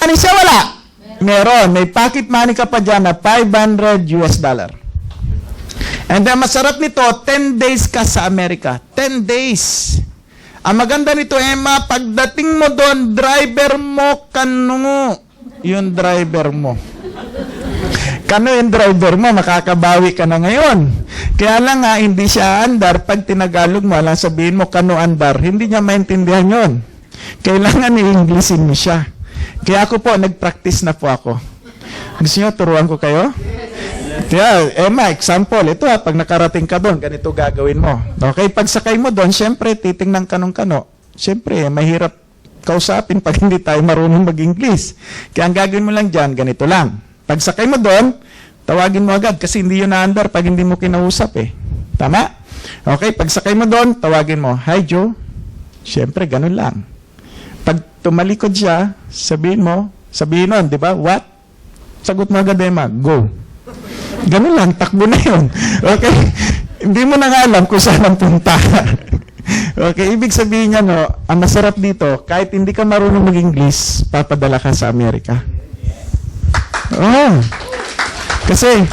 money siya, wala? Meron. May pocket money ka pa dyan na $500. And then, masarap nito, 10 days ka sa Amerika. 10 days. Ang maganda nito, Emma, pagdating mo doon, driver mo, kano yung driver mo. Kano yung driver mo, makakabawi ka na ngayon. Kaya lang nga, hindi siya andar. Pag tinagalog mo, alang sabihin mo, kano andar. Hindi niya maintindihan yon. Kailangan i-Englishin mo siya. Kaya ako po, nag-practice na po ako. Gusto niyo, turuan ko kayo? Kaya, Emma, example, ito pag nakarating ka doon, ganito gagawin mo. Okay, pag sakay mo doon, syempre, titingnan ka nung kano. Syempre, mahirap kausapin pag hindi tayo marunong mag-English. Kaya ang gagawin mo lang dyan, ganito lang. Pag sakay mo doon, tawagin mo agad kasi hindi yun na-andar pag hindi mo kinausap eh. Tama? Okay, pag sakay mo doon, tawagin mo, "Hi Joe." Syempre, ganun lang. Pag tumalikod siya, sabihin nun, di ba? "What?" Sagot mo agad, Emma, "Go." Ganun lang, takbo na yun. Okay? Hindi mo na nga alam kung saan ang punta. Okay, ibig sabihin niya, no, ang masarap dito, kahit hindi ka marunong mag-English, papadala ka sa Amerika. Oh. Kasi,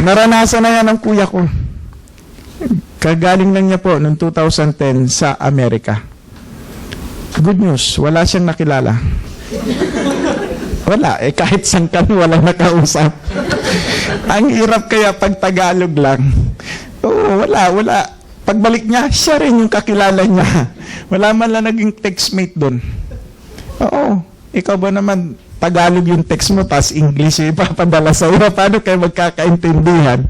naranasan na yan ng kuya ko. Kagaling lang niya po noong 2010 sa Amerika. Good news, wala siyang nakilala. Wala, kahit saan kami, walang nakausap. Ang hirap kaya pag Tagalog lang. Oo, wala. Pagbalik niya, siya rin yung kakilala niya. Wala man lang naging textmate doon. Oo, ikaw ba naman, Tagalog yung text mo, tas English yung ipapadala sa iyo. Paano kayo magkakaintindihan?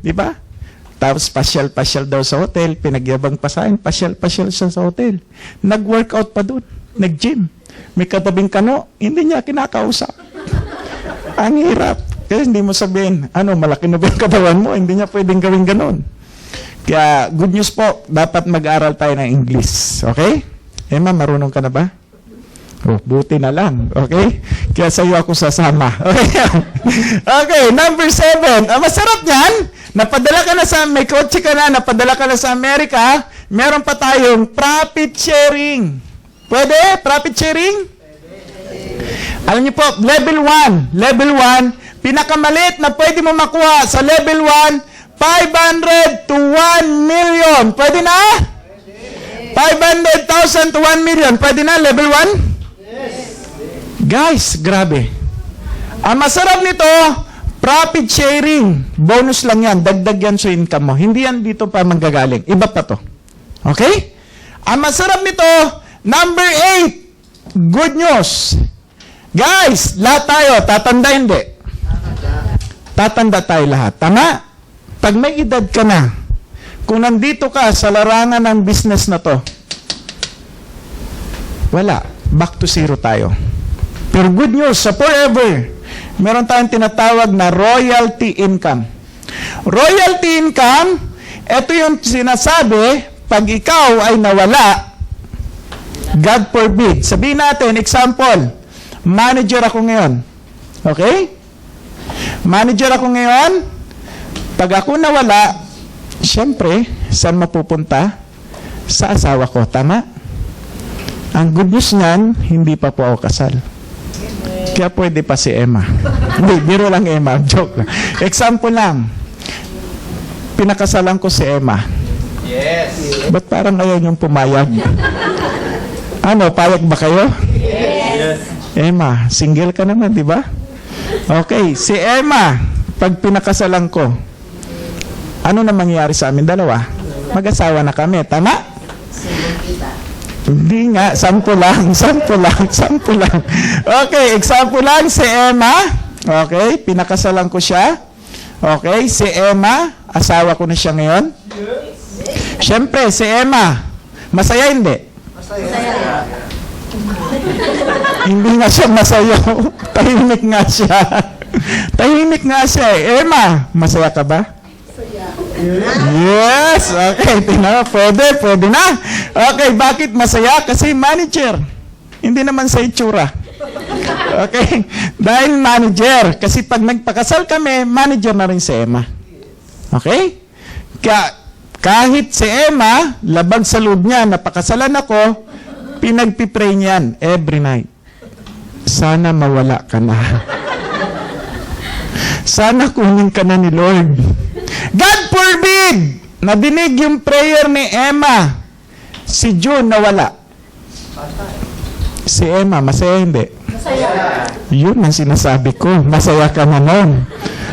Di ba? Tapos pasyal-pasyal daw sa hotel, pinagyabang pa sa akin, pasyal-pasyal siya sa hotel. Nag-workout pa doon, nag-gym. May katabing kano, hindi niya kinakausap. Ang hirap. Kasi hindi mo sabihin, malaki na ba yung katawan mo? Hindi niya pwedeng gawin ganon. Kaya, good news po, dapat mag-aral tayo ng English. Okay? Emma, marunong ka na ba? Oh, buti na lang. Okay? Kaya sa'yo ako sasama. Okay? Okay, number 7. Masarap yan. Napadala ka na may kotse ka na, napadala ka na sa Amerika, meron pa tayong profit sharing. Pwede? Profit sharing? Alam niyo po, level 1. Level 1, pinakamaliit na pwede mo makuha sa level 1, 500 to 1 million. Pwede na? 500,000 to 1 million. Pwede na? Level 1? Guys, grabe. Ang masarap nito, profit sharing. Bonus lang yan. Dagdag yan sa income mo. Hindi yan dito pa manggagaling. Iba pa to. Okay? Ang masarap nito, number 8. Good news. Guys, lahat tayo. Tatanda hindi? Tatanda tayo lahat. Tama? Pag may edad ka na, kung nandito ka sa larangan ng business na to, wala. Back to zero tayo. Pero good news, sa forever, meron tayong tinatawag na royalty income. Royalty income, ito yung sinasabi, pag ikaw ay nawala, God forbid. Sabihin natin, example, manager ako ngayon. Okay? Manager ako ngayon, pag ako nawala, siyempre, saan mapupunta? Sa asawa ko, tama? Ang good news niyan, hindi pa po ako kasal. Kaya pwede pa si Emma. Hindi, biro lang Emma. Joke lang. Example lang. Pinakasalan ko si Emma. Yes. Ba't parang ayaw niyong pumayag? Payag ba kayo? Yes. Emma, single ka naman, di ba? Okay, si Emma, pag pinakasalan ko, ano na mangyayari sa amin dalawa? Mag-asawa na kami, tama? Hindi nga, sample lang. Okay, example lang, si Emma. Okay, pinakasalan ko siya. Okay, si Emma, asawa ko na siya ngayon. Siyempre, si Emma, masaya hindi? Masaya. Hindi nga siya masaya. Tahimik nga siya. Tahimik nga siya. Emma, masaya ka ba? Yes! Okay, pwede na. Okay, bakit masaya? Kasi manager. Hindi naman sa itsura. Okay? Dahil manager. Kasi pag nagpakasal kami, manager na rin si Emma. Okay? Kahit si Emma, labag sa loob niya, napakasalan ako, pinagpipray niyan every night. sana mawala ka na. Sana kunin ka na ni Lord. God forbid! Nadinig yung prayer ni Emma. Si June nawala. Si Emma, masaya hindi? Masaya. Yun ang sinasabi ko. Masaya ka na nun.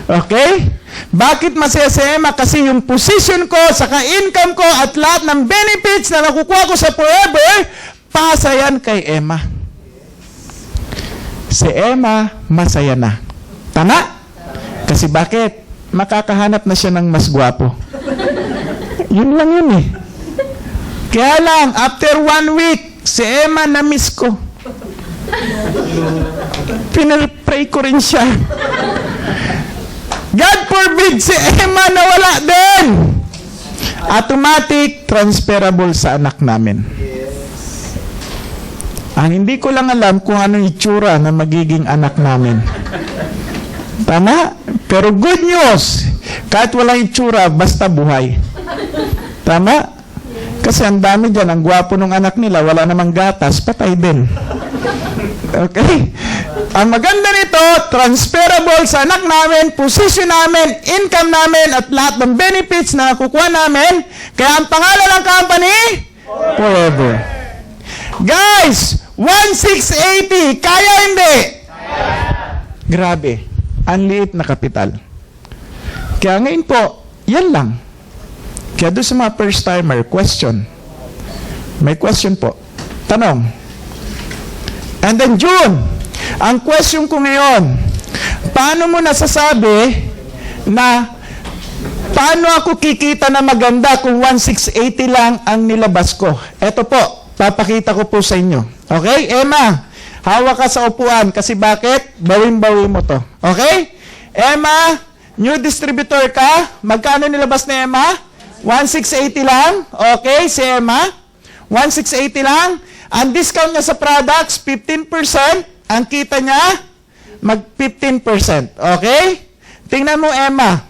Okay? Bakit masaya si Emma? Kasi yung position ko, saka income ko, at lahat ng benefits na nakukuha ko sa forever, pasayan kay Emma. Si Emma, masaya na. Tama? Kasi bakit? Makakahanap na siya ng mas gwapo. Yun lang yun eh. Kaya lang, after 1 week, si Emma na-miss ko. Pinapray ko rin siya. God forbid, si Emma nawala din. Automatic, transferable sa anak namin. Ang hindi ko lang alam kung anong itsura na magiging anak namin. Tama? Pero good news, kahit walang itsura, basta buhay. Tama? Kasi ang dami dyan, ang gwapo ng anak nila, wala namang gatas, patay din. Okay? Ang maganda nito, transferable sa anak namin, position namin, income namin, at lahat ng benefits na nakukuha namin. Kaya ang pangalan ng company, Forever. Guys, 1,680, kaya hindi? Grabe, ang liit na kapital. Kaya ngayon po, yan lang. Kaya doon sa mga first timer, question. May question po. Tanong. And then June, ang question ko ngayon, paano mo nasasabi na paano ako kikita na maganda kung 1,680 lang ang nilabas ko? Ito po, papakita ko po sa inyo. Okay? Emma, hawak ka sa upuan kasi bakit? Bawin-bawi mo to. Okay? Emma, new distributor ka. Magkano nilabas ni Emma? 1,680 lang. Okay, si Emma. 1,680 lang. Ang discount niya sa products, 15%. Ang kita niya, mag 15%. Okay? Tingnan mo, Emma.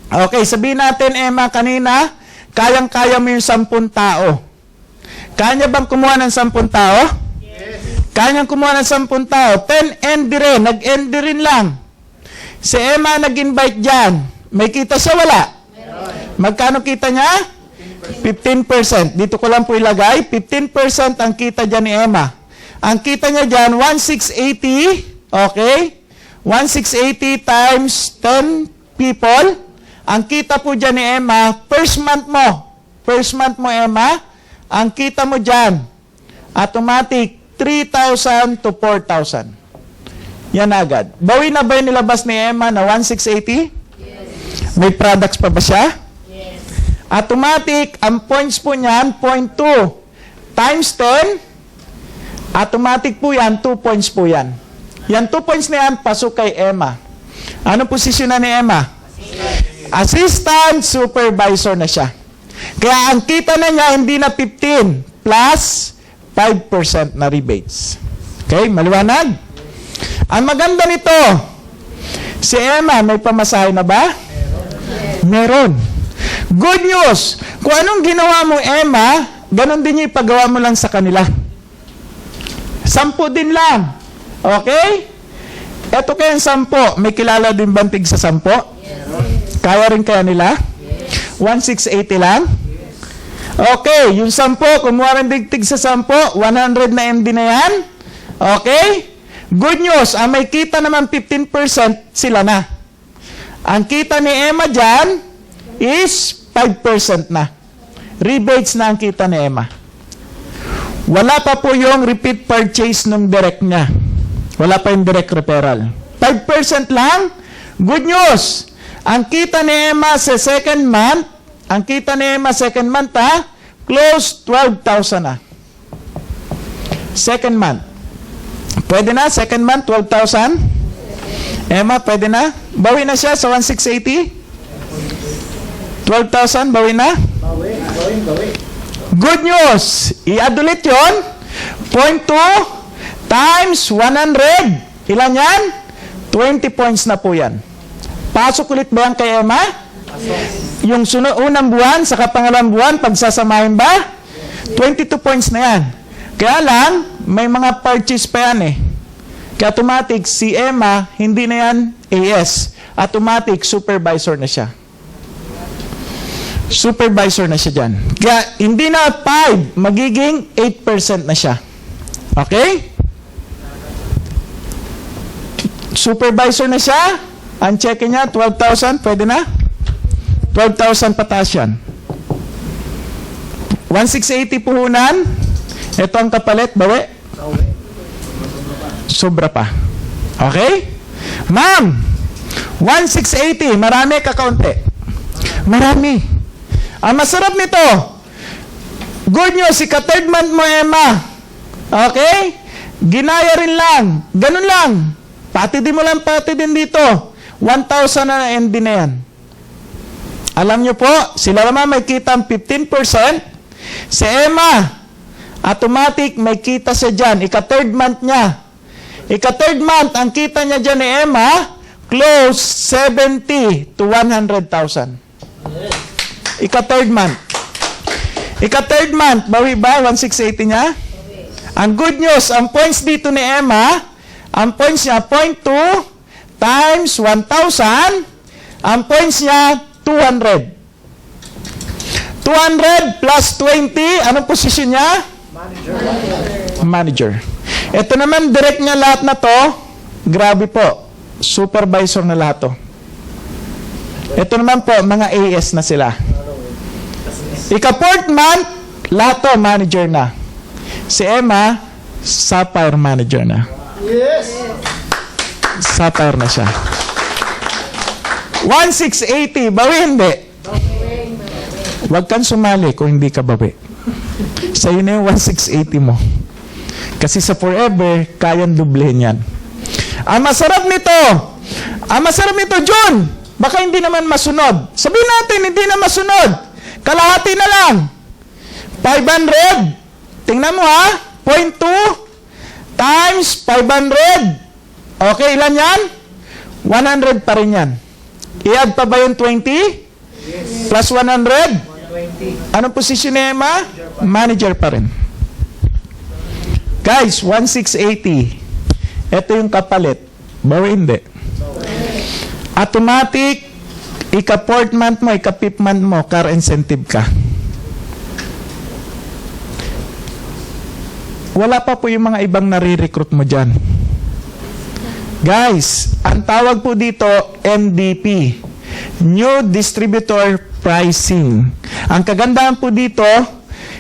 Okay, sabihin natin, Emma, kanina, kayang-kaya mo yung 10 tao. Kaya niya bang kumuha ng 10 tao? Yes. Kaya niyang kumuha ng 10 tao. 10 end rin. Nag-end rin lang. Si Emma nag-invite dyan. May kita siya, wala? Magkano kita niya? 15%. Dito ko lang po ilagay. 15% ang kita dyan ni Emma. Ang kita niya dyan, 1,680. Okay? 1,680 times 10 people. Ang kita po dyan ni Emma, first month mo. First month mo, Emma. Ang kita mo dyan, automatic, 3,000 to 4,000. Yan agad. Bawi na ba yung nilabas ni Emma na 1,680? Yes. May products pa ba siya? Automatic, ang points po niyan, 0.2 times 10, automatic po yan, 2 points po yan. Yan 2 points na yan, pasok kay Emma. Anong posisyon na ni Emma? Assistant supervisor na siya. Kaya ang kita na niya, hindi na 15, plus 5% na rebates. Okay, maliwanag? Ang maganda nito, si Emma, may pamasahe na ba? Meron. Good news, kung anong ginawa mo, Emma, ganun din yung ipagawa mo lang sa kanila. 10 din lang. Okay? Eto kayong 10. May kilala din bantig sa 10? Kaya rin kaya nila? 1,680 lang? Okay, yung 10, kumuha rin digtig sa 10, 100 na MD na yan. Okay? Good news, ang may kita naman 15%, sila na. Ang kita ni Emma dyan is 5% na. Rebates na ang kita ni Emma. Wala pa po yung repeat purchase nung direct niya. Wala pa yung direct referral. 5% lang. Good news. Ang kita ni Emma sa second month, ang kita ni Emma second month close 12,000 na. Second month. Pwede na? Second month, 12,000? Emma, pwede na? Bawi na siya sa 1,680? 12,000, bawi na? Bawi. Good news. I-add ulit yun. 0.2 times 100. Ilan yan? 20 points na po yan. Pasok ulit ba yan kay Emma? Yung unang buwan, saka pangalawang buwan, pagsasamahin ba? 22 points na yan. Kaya lang, may mga purchase pa yan eh. Kaya automatic, si Emma, hindi na yan AS. Automatic, supervisor na siya. Supervisor na siya dyan. Kaya hindi na 5, magiging 8% na siya. Okay? Supervisor na siya. Ang check niya, 12,000. Pwede na? 12,000 pataas yan. 1,680 puhunan. Ito ang kapalit. Bawi. Sobra pa. Okay? Ma'am, 1,680. Marami kakaunti. Marami. Ang masarap nito, good news, ika-third month mo, Emma. Okay? Ginaya rin lang. Ganun lang. Pati din mo lang, pati din dito. 1,000 na ND na yan. Alam nyo po, sila naman may kita 15%. Si Emma, automatic may kita siya dyan. Ika-third month niya. Ika-third month, ang kita niya dyan ni Emma, close 70 to 100,000. Ika-third month. Ika-third month, bawi ba? 1,680 niya? Ang good news, ang points dito ni Emma, ang points niya, 0.2 times 1,000, ang points niya, 200. 200 plus 20, anong posisyon niya? Manager. Ito naman, direct niya lahat na to. Grabe po. Supervisor na lahat to. Ito naman po, mga AS na sila. Ika-4th month, lahat to, manager na. Si Emma, Sapphire manager na. Yes. Sapphire na siya. 1,680, bawi hindi. Huwag kang sumali kung hindi ka bawi. Sa'yo na yung 1,680 mo. Kasi sa forever, kayang dublehin yan. Ang masarap nito, John, baka hindi naman masunod. Sabihin natin, hindi na masunod. Kalahati na lang. 500. Tingnan mo ha. 0.2 times 500. Okay, ilan yan? 100 pa rin yan. I-add pa ba yung 20? Yes. Plus 100? 120. Anong posisyon ni Emma? Manager pa rin. Guys, 1,680. Ito yung kapalit. Bawi hindi. Automatic, ika-4th month mo, ika-5th month mo, car incentive ka. Wala pa po yung mga ibang nare-recruit mo dyan. Guys, ang tawag po dito, MDP. New Distributor Pricing. Ang kagandahan po dito,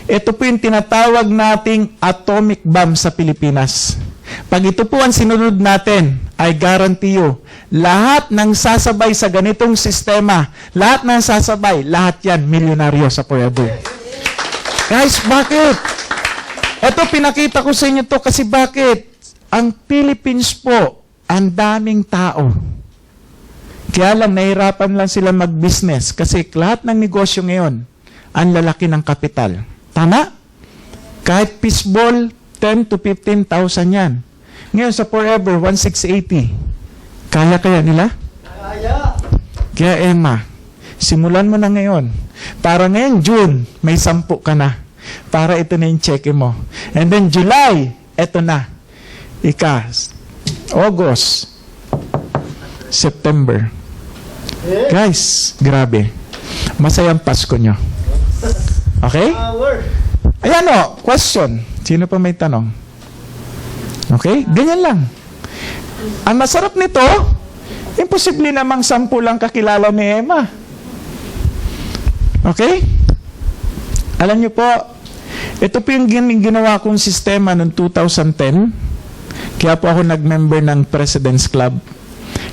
ito po yung tinatawag nating atomic bomb sa Pilipinas. Pag ito po ang sinunod natin, I guarantee you, lahat ng sasabay sa ganitong sistema, lahat ng sasabay, lahat yan, milyonaryo sa forever. Guys, bakit? Ito, pinakita ko sa inyo to kasi bakit? Ang Philippines po, ang daming tao. Kaya lang, nahirapan lang sila mag-business kasi lahat ng negosyo ngayon, ang lalaki ng kapital. Tama? Kahit fishball, 10 to 15,000 yan. Ngayon sa forever, 1,680. Kaya nila? Kaya. Kaya Emma, simulan mo na ngayon. Para ngayon, June, may 10 ka na. Para ito na yung check mo. And then July, ito na. August, September. Yes. Guys, grabe. Masayang Pasko nyo. Okay? Power. Ayan o, question. Sino pa may tanong? Okay? Ganyan lang. Ang masarap nito, imposible namang 10 lang kakilala ni Emma. Okay? Alam niyo po, ito po yung ginawa kong sistema noong 2010. Kaya po ako nag-member ng President's Club.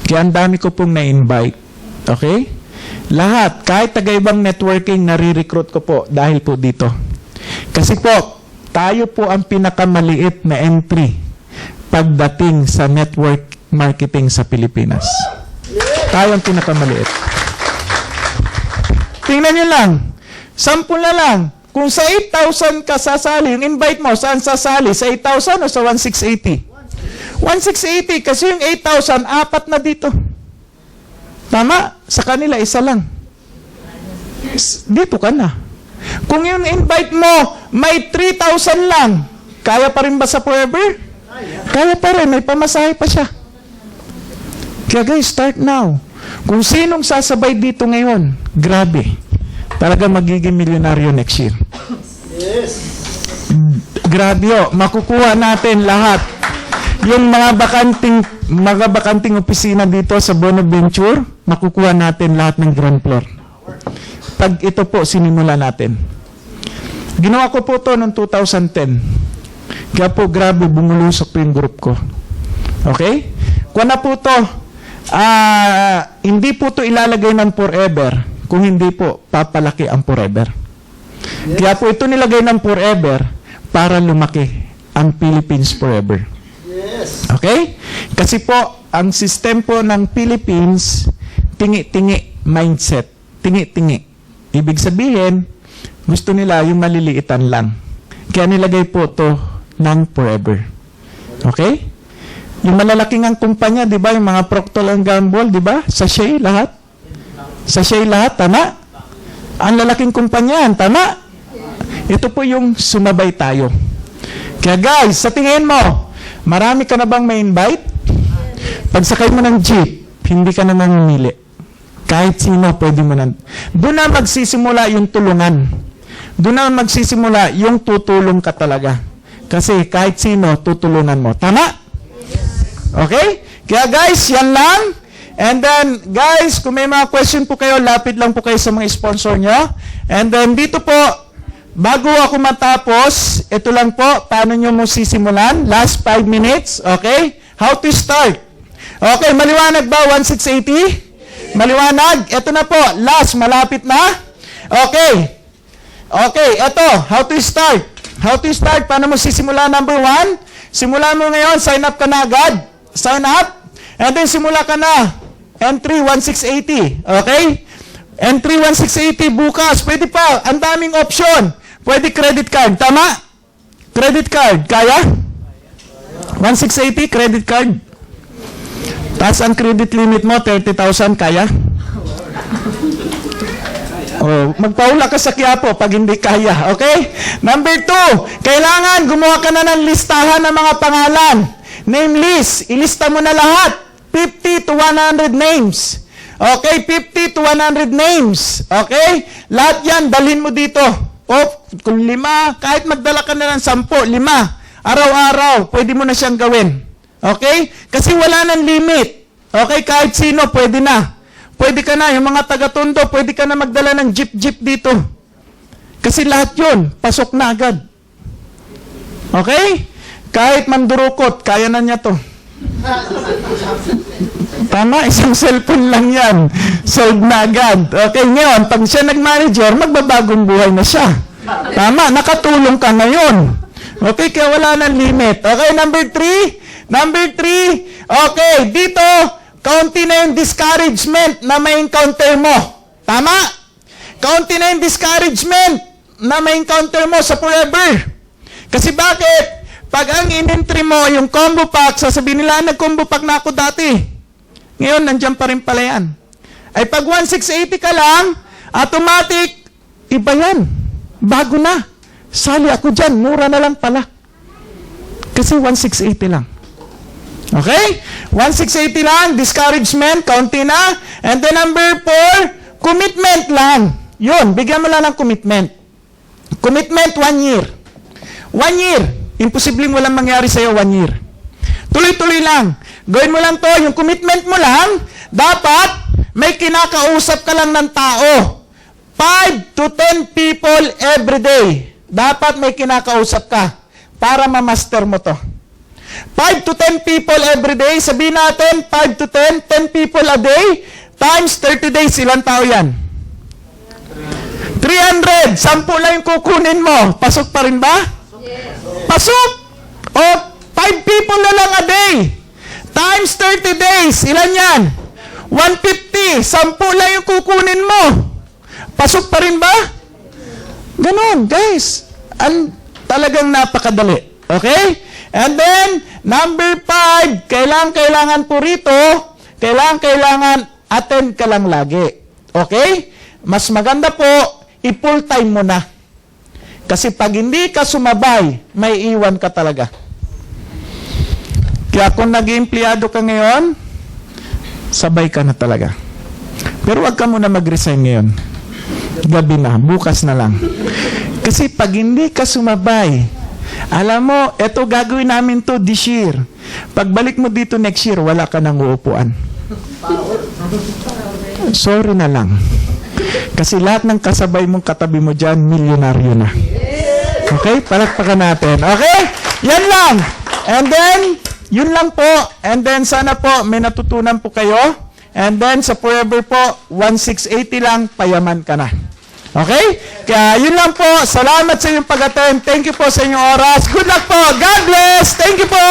Kaya ang dami ko pong na-invite. Okay? Lahat, kahit taga-ibang networking, nare-recruit ko po dahil po dito. Kasi po, tayo po ang pinakamaliit na entry pagdating sa network marketing sa Pilipinas. Tayo ang pinakamaliit. Tingnan nyo lang. 10 na lang. Kung sa 8,000 ka sasali, yung invite mo, saan sasali? Sa 8,000 o sa 1,680? 1,680 kasi yung 8,000, 4 na dito. Tama? Sa kanila, isa lang. Dito ka na. Kung yung invite mo, may 3,000 lang, kaya pa rin ba sa forever? Kaya pa rin, may pamasahe pa siya. Kaya guys, start now. Kung sinong sasabay dito ngayon, grabe. Talaga magiging milyonaryo next year. Yes. Grabe makukuha natin lahat. Yung mga bakanting opisina dito sa Bonaventure, makukuha natin lahat ng ground floor. Pag ito po, sinimula natin. Ginawa ko po to noong 2010. Kaya po, grabe, bumulusok po yung group ko. Okay? Kung na po to, hindi po to ilalagay ng forever. Kung hindi po, papalaki ang forever. Yes. Kaya po ito nilagay ng forever para lumaki ang Philippines forever. Yes. Okay? Kasi po, ang system po ng Philippines, tingi-tingi mindset. Tingi-tingi. Ibig sabihin, gusto nila yung maliliitan lang. Kaya nilagay po to ng forever. Okay? Yung malalaking ang kumpanya, di ba? Yung mga Procter & Gamble, di ba? Sachet lahat. Sachet lahat, tama? Ang lalaking kumpanya, tama? Ito po yung sumabay tayo. Kaya guys, sa tingin mo, marami ka na bang may invite? Pag sakay mo ng jeep, hindi ka na namimili. Kahit sino, pwede mo na. Doon na magsisimula yung tulungan. Doon na magsisimula yung tutulong ka talaga. Kasi kahit sino, tutulungan mo. Tama? Okay? Kaya guys, yan lang. And then, guys, kung may mga question po kayo, lapit lang po kayo sa mga sponsor nyo. And then, dito po, bago ako matapos, ito lang po, paano nyo mo sisimulan? Last 5 minutes, okay? How to start? Okay, maliwanag ba? 1680? Maliwanag? Ito na po, last, malapit na? Okay. Okay, ito, how to start? How to start? Paano mo sisimulan? Number 1, simulan mo ngayon, sign up ka na agad. Sign up. And then, simula ka na. Entry 1680. Okay? Entry 1680 bukas. Pwede pa. Ang daming option. Pwede credit card. Tama? Credit card. Kaya? 1680 credit card. Tapos ang credit limit mo, 30,000. Kaya? Oh, magpaula ka sa Quiapo pag hindi kaya. Okay? Number 2, kailangan gumawa ka na ng listahan ng mga pangalan. Name list. Ilista mo na lahat. 50 to 100 names. Okay? 50 to 100 names. Okay? Lahat yan, dalhin mo dito. O, kung 5, kahit magdala ka na ng 10, 5. Araw-araw, pwede mo na siyang gawin. Okay? Kasi wala nang limit. Okay? Kahit sino, pwede na. Pwede ka na. Yung mga taga-Tondo, pwede ka na magdala ng jeep dito. Kasi lahat yun, pasok na agad. Okay? Kahit mandurukot, kaya na niya to. Tama, isang cellphone lang yan. Solve na agad. Okay, ngayon, pag siya nag-manager, magbabagong buhay na siya. Tama, nakatulong ka ngayon. Okay, kaya wala nang limit. Okay, number 3. Number 3, okay, dito, kaunti na yung discouragement na may encounter mo. Tama? Kaunti na yung discouragement na may encounter mo sa forever. Kasi bakit? Pag ang in-entry mo, yung combo pack, sasabihin nila, nag-combo pack na ako dati. Ngayon, nandiyan pa rin pala yan. Ay pag 1680 ka lang, automatic, iba yan. Bago na. Sali ako dyan, mura na lang pala. Kasi 1680 lang. Okay? 1680 lang, discouragement, kaunti na. And then number 4, commitment lang. Yun, bigyan mo lang ng commitment. Commitment, 1 year. 1 year. Imposibleng walang mangyari sa'yo 1 year. Tuloy-tuloy lang. Gawin mo lang to, yung commitment mo lang, dapat may kinakausap ka lang ng tao. 5 to 10 people every day. Dapat may kinakausap ka para ma-master mo to. 5 to 10 people every day, sabihin natin, 5 to 10, 10 people a day, times 30 days, ilang tao yan? 300, 10 lang yung kukunin mo. Pasok pa rin ba? Pasok! O, 5 people na lang a day. Times 30 days. Ilan yan? 150. 10 lang yung kukunin mo. Pasok pa rin ba? Ganon, guys. Talagang napakadali. Okay? And then, number 5, kailangan po rito, kailangan attend ka lang lagi. Okay? Mas maganda po, i-full time mo na. Kasi pag hindi ka sumabay, may iwan ka talaga. Kaya kung nag-empleyado ka ngayon, sabay ka na talaga. Pero wag ka muna mag-resign ngayon. Gabi na, bukas na lang. Kasi pag hindi ka sumabay, alam mo, eto gagawin namin to this year. Pagbalik mo dito next year, wala ka nang uupuan. Sorry na lang. Kasi lahat ng kasabay mong katabi mo dyan, milyonaryo na. Okay? Palakpakan natin. Okay? Yan lang. And then, yun lang po. And then, sana po, may natutunan po kayo. And then, sa forever po, 1,680 lang, payaman ka na. Okay? Kaya, yun lang po. Salamat sa inyong pag-attend. Thank you po sa inyong oras. Good luck po. God bless. Thank you po.